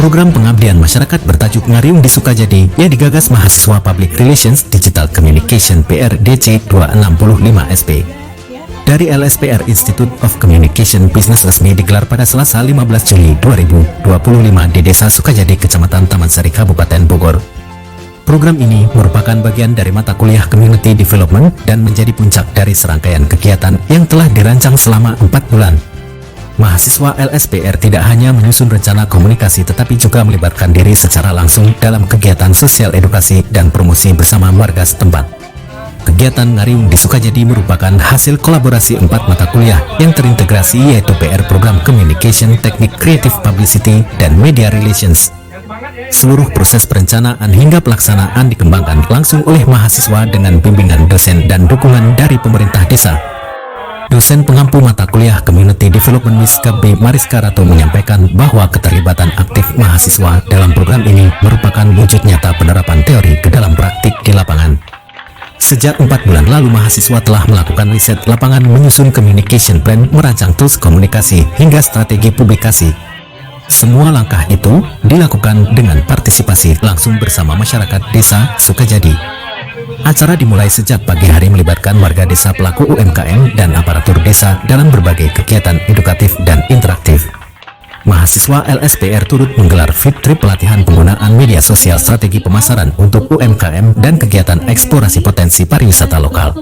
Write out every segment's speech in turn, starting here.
Program pengabdian masyarakat bertajuk Ngariung di Sukajadi yang digagas mahasiswa Public Relations Digital Communication PRDC 265 SP. Dari LSPR Institute of Communication Business resmi digelar pada Selasa 15 Juli 2025 di Desa Sukajadi, Kecamatan Taman Sari, Kabupaten Bogor. Program ini merupakan bagian dari mata kuliah Community Development dan menjadi puncak dari serangkaian kegiatan yang telah dirancang selama 4 bulan. Mahasiswa LSPR tidak hanya menyusun rencana komunikasi tetapi juga melibatkan diri secara langsung dalam kegiatan sosial edukasi dan promosi bersama warga setempat. Kegiatan Ngariung di Sukajadi merupakan hasil kolaborasi 4 mata kuliah yang terintegrasi, yaitu PR Program Communication, Teknik Creative Publicity, dan Media Relations. Seluruh proses perencanaan hingga pelaksanaan dikembangkan langsung oleh mahasiswa dengan bimbingan dosen dan dukungan dari pemerintah desa. Dosen pengampu mata kuliah Community Development Miska B. Mariska Rato menyampaikan bahwa keterlibatan aktif mahasiswa dalam program ini merupakan wujud nyata penerapan teori ke dalam praktik di lapangan. Sejak 4 bulan lalu, mahasiswa telah melakukan riset lapangan, menyusun communication plan, merancang tools komunikasi, hingga strategi publikasi. Semua langkah itu dilakukan dengan partisipasi langsung bersama masyarakat desa Sukajadi. Acara dimulai sejak pagi hari melibatkan warga desa, pelaku UMKM, dan aparatur desa dalam berbagai kegiatan edukatif dan interaktif. Mahasiswa LSPR turut menggelar fit trip pelatihan penggunaan media sosial, strategi pemasaran untuk UMKM, dan kegiatan eksplorasi potensi pariwisata lokal.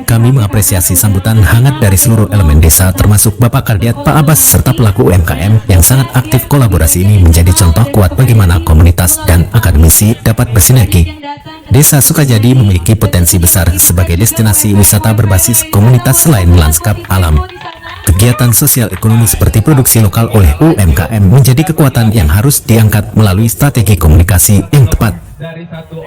Kami mengapresiasi sambutan hangat dari seluruh elemen desa termasuk Bapak Kardiat, Pak Abbas, serta pelaku UMKM yang sangat aktif. Kolaborasi ini menjadi contoh kuat bagaimana komunitas dan akademisi dapat bersinergi. Desa Sukajadi memiliki potensi besar sebagai destinasi wisata berbasis komunitas selain lanskap alam. Kegiatan sosial ekonomi seperti produksi lokal oleh UMKM menjadi kekuatan yang harus diangkat melalui strategi komunikasi yang tepat.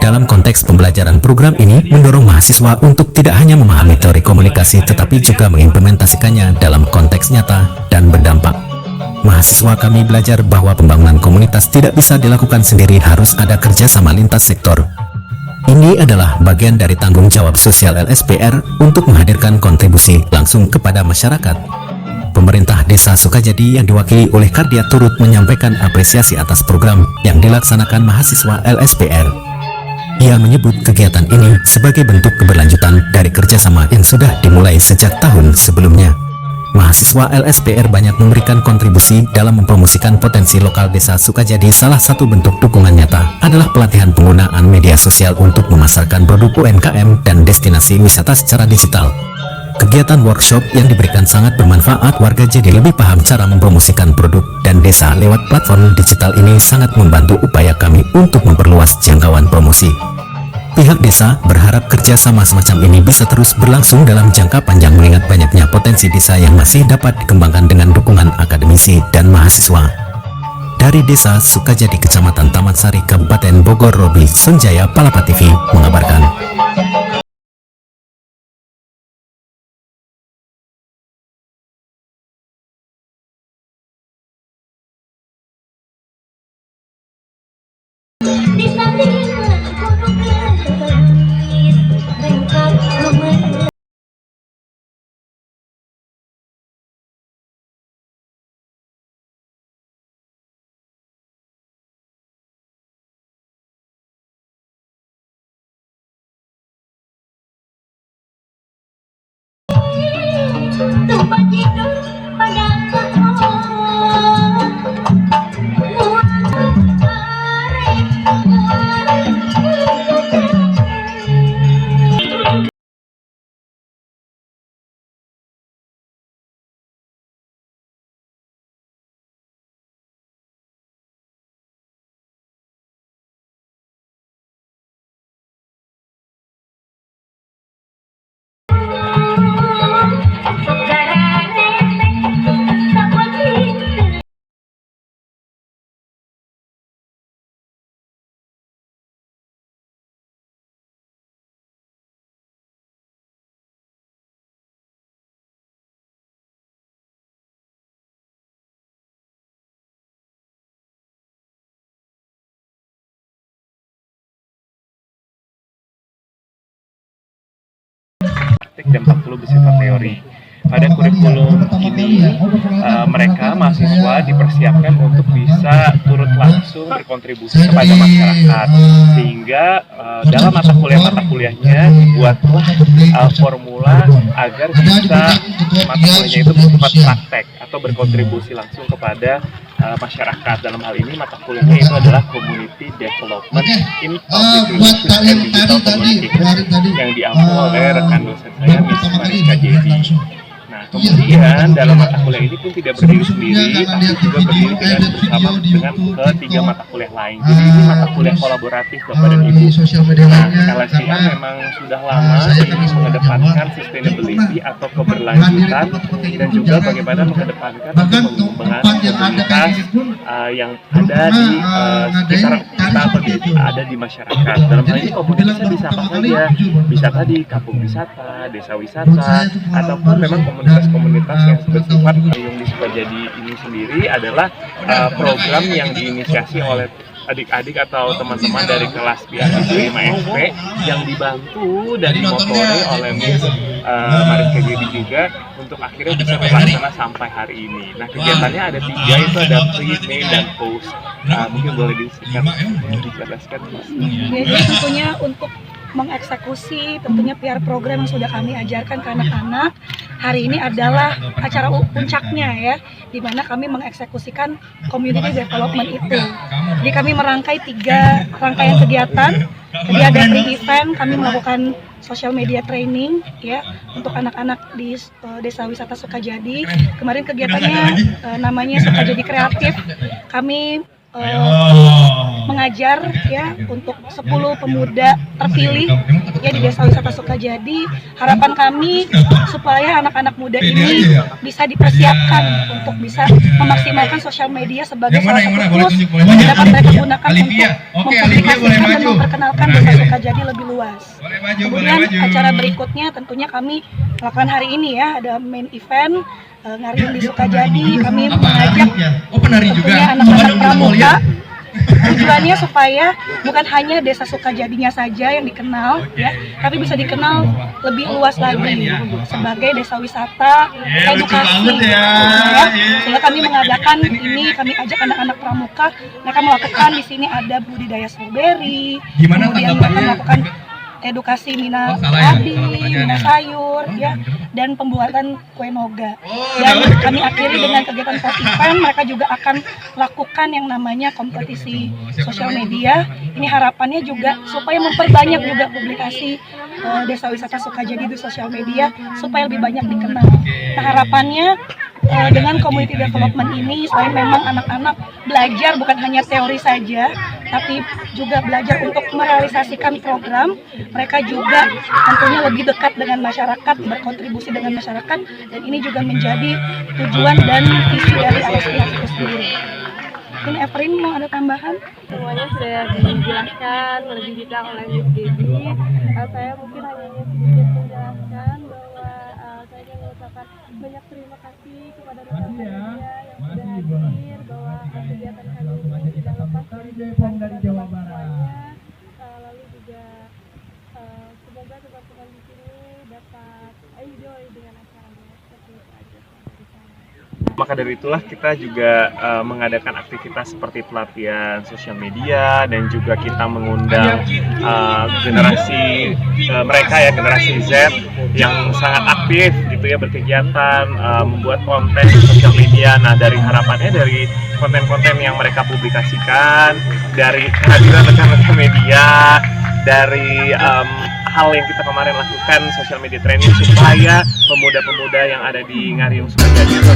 Dalam konteks pembelajaran, program ini mendorong mahasiswa untuk tidak hanya memahami teori komunikasi tetapi juga mengimplementasikannya dalam konteks nyata dan berdampak. Mahasiswa kami belajar bahwa pembangunan komunitas tidak bisa dilakukan sendiri, harus ada kerjasama lintas sektor. Ini adalah bagian dari tanggung jawab sosial LSPR untuk menghadirkan kontribusi langsung kepada masyarakat. Pemerintah Desa Sukajadi yang diwakili oleh Kardiat turut menyampaikan apresiasi atas program yang dilaksanakan mahasiswa LSPR. Ia menyebut kegiatan ini sebagai bentuk keberlanjutan dari kerjasama yang sudah dimulai sejak tahun sebelumnya. Mahasiswa LSPR banyak memberikan kontribusi dalam mempromosikan potensi lokal Desa Sukajadi. Salah satu bentuk dukungan nyata adalah pelatihan penggunaan media sosial untuk memasarkan produk UMKM dan destinasi wisata secara digital. Kegiatan workshop yang diberikan sangat bermanfaat, warga jadi lebih paham cara mempromosikan produk dan desa lewat platform digital ini sangat membantu upaya kami untuk memperluas jangkauan promosi. Pihak desa berharap kerjasama semacam ini bisa terus berlangsung dalam jangka panjang mengingat banyaknya potensi desa yang masih dapat dikembangkan dengan dukungan akademisi dan mahasiswa. Dari Desa Sukajadi, Kecamatan Taman Sari, Kabupaten Bogor, Robi Sonjaya, Palapa TV mengabarkan. praktik dan 40 bersifat teori. pada kurikulum ini mereka mahasiswa dipersiapkan untuk bisa turut langsung berkontribusi kepada masyarakat, sehingga dalam mata kuliahnya dibuatlah formula agar bisa mata kuliahnya itu bersifat praktek atau berkontribusi langsung kepada masyarakat. Dalam hal ini mata kuliahnya itu adalah Community Development in Public Relations and Digital Communication yang diampu oleh rekan dosen saya, Miss Mariska Jadi. Nah, kemudian dalam mata kuliah ini pun tidak berdiri sendiri, tapi juga berdiri bersama dengan ketiga mata kuliah lain. Jadi ini mata kuliah kolaboratif Bapak dan Ibu. Nah, LSPR memang sudah lama ingin mengedepankan sustainability atau keberlanjutan dan juga bagaimana mengedepankan pengembangan komunitas yang ada di sekitar kita atau ada di masyarakat. Dalam hal ini komunitasnya bisa apa saja, bisa tadi kampung wisata, desa wisata, ataupun memang komunitas-komunitas yang bersifat Ngariung di Sukajadi ini sendiri adalah program yang diinisiasi oleh adik-adik atau teman-teman dari kelas PRDC 5SP yang dibantu dan dimotori oleh Miss Mariska Jadi juga untuk akhirnya bisa terlaksana sampai hari ini. Nah, kegiatannya ada 3, itu ada pre, main, dan post. Mungkin boleh dijelaskan, Mas. Jadi tentunya untuk mengeksekusi tentunya PR program yang sudah kami ajarkan ke anak-anak, hari ini adalah acara puncaknya ya, di mana kami mengeksekusikan community development itu. Jadi kami merangkai 3 rangkaian kegiatan. Jadi ada pre-event, kami melakukan social media training ya untuk anak-anak di Desa Wisata Sukajadi. Kemarin kegiatannya namanya Sukajadi Kreatif. Kami mengajar ya untuk 10 pemuda terpilih ya di Desa Wisata Sukajadi. Harapan kami supaya anak-anak muda ini bisa dipersiapkan untuk bisa memaksimalkan sosial media sebagai salah satu tools yang dapat mereka gunakan untuk mempublikasikan dan memperkenalkan Desa Sukajadi lebih luas. Kemudian acara berikutnya tentunya kami melakukan hari ini ya, ada main event Ngariung di Sukajadi. Kami mengajak tentunya anak-anak pramuka. Tujuannya supaya bukan hanya Desa Sukajadinya saja yang dikenal ya, tapi bisa dikenal lebih luas lagi sebagai desa wisata edukasi ya. Sehingga kami mengadakan ini, kami ajak anak-anak pramuka, mereka melakukan di sini ada budidaya strawberry, kemudian mereka melakukan edukasi mina padi, mina sayur ya, dan pembuatan kue noga. Dan kami akhiri dengan kegiatan post event. Mereka juga akan lakukan yang namanya kompetisi sosial media. Ini harapannya juga supaya memperbanyak juga publikasi Desa Wisata Sukajadi di sosial media supaya lebih banyak dikenal. Nah, harapannya dengan community development ini, selain memang anak-anak belajar bukan hanya teori saja, tapi juga belajar untuk merealisasikan program, mereka juga tentunya lebih dekat dengan masyarakat, berkontribusi dengan masyarakat, dan ini juga menjadi tujuan dan visi dari LSPR itu sendiri. Mungkin Efrin mau ada tambahan? Semuanya sudah dijelaskan lebih detail oleh Miss Dedi. Saya mungkin hanya sedikit menjelaskan bahwa saya ingin mengucapkan banyak terima kasih kepada rekan media yang sudah hadir, bahwa kegiatan kami ini tidak lepas dari Jawa Barat. Lalu juga semoga teman-teman di sini dapat enjoy dengan acaranya. Seperti itu aja dari saya. Maka dari itulah kita juga mengadakan aktivitas seperti pelatihan sosial media, dan juga kita mengundang generasi mereka ya, generasi Z yang sangat aktif gitu ya, berkegiatan membuat konten di sosial media. Nah, dari harapannya dari konten-konten yang mereka publikasikan, dari kehadiran rekan-rekan media, dari hal yang kita kemarin lakukan social media training, supaya pemuda-pemuda yang ada di Ngariung Sukajadi itu